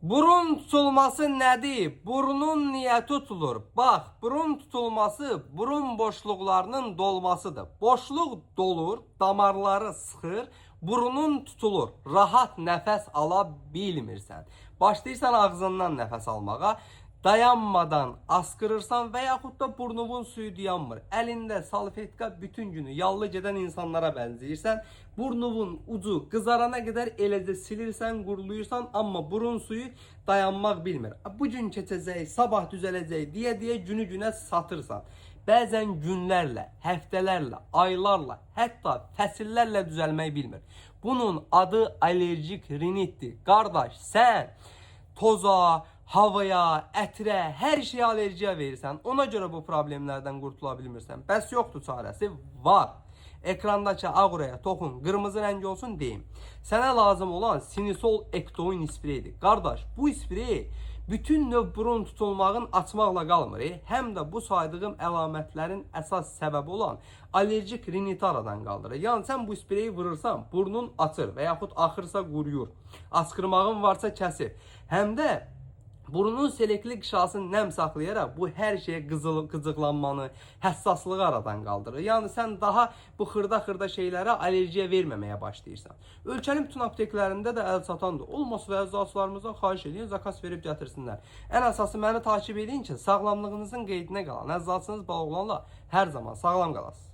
Burun tutulması nədir? Burnun niyə tutulur? Bax, burun tutulması burun boşluqlarının dolmasıdır. Boşluq dolur, damarları sıxır, burnun tutulur. Rahat nəfəs ala bilmirsən. Başlayırsan ağzından nəfəs almağa. Dayanmadan askırırsan və yaxud da burnunun suyu dayanmır. Əlində salfetka bütün günü yallı gedən insanlara bənzəyirsən. Burnunun ucu qızarana qədər eləcə silirsən, quruluyursan, amma burun suyu dayanmaq bilmir. Bu gün keçəcək, sabah düzələcək deyə günü-günə satırsan. Bəzən günlərlə, həftələrlə, aylarla, hətta fəsillərlə düzəlmək bilmir. Bunun adı allerjik rinitdir. Qardaş, sən toza, havaya, ətrə, hər şeyə allergiya verirsən. Ona görə bu problemlərdən qurtula bilmirsən. Bəs yoxdur çarəsi? Var. Ekrandakı ağrıya toxun, qırmızı rəng olsun deyim. Sənə lazım olan Sinisol Ectoin spreydir. Qardaş, bu sprey bütün növ burun tutulmağın açmaqla qalmır. Həm də bu saydığım əlamətlərin əsas səbəbi olan allerjik riniti aradan qaldırır. Yəni sən bu spreyi vurursan, burnun açır və yaxud axırsa quruyur. Askırmağın varsa kəsir. Həm də burnun selekli qışasını nəm saxlayaraq bu hər şeyə qıcıqlanmanı, həssaslığı aradan qaldırır. Yəni sən daha bu xırda şeylərə allergiya verməməyə başlayırsan. Ölkənin bütün apteklərində də əl çatandır. Olmasa da əczaçılarımızdan xahiş edin, zakas verib gətirsinlər. Ən əsası məni takip edin ki, sağlamlığınızın qeydinə qalan əczaçınız Balaoğlanla hər zaman sağlam qalasınız.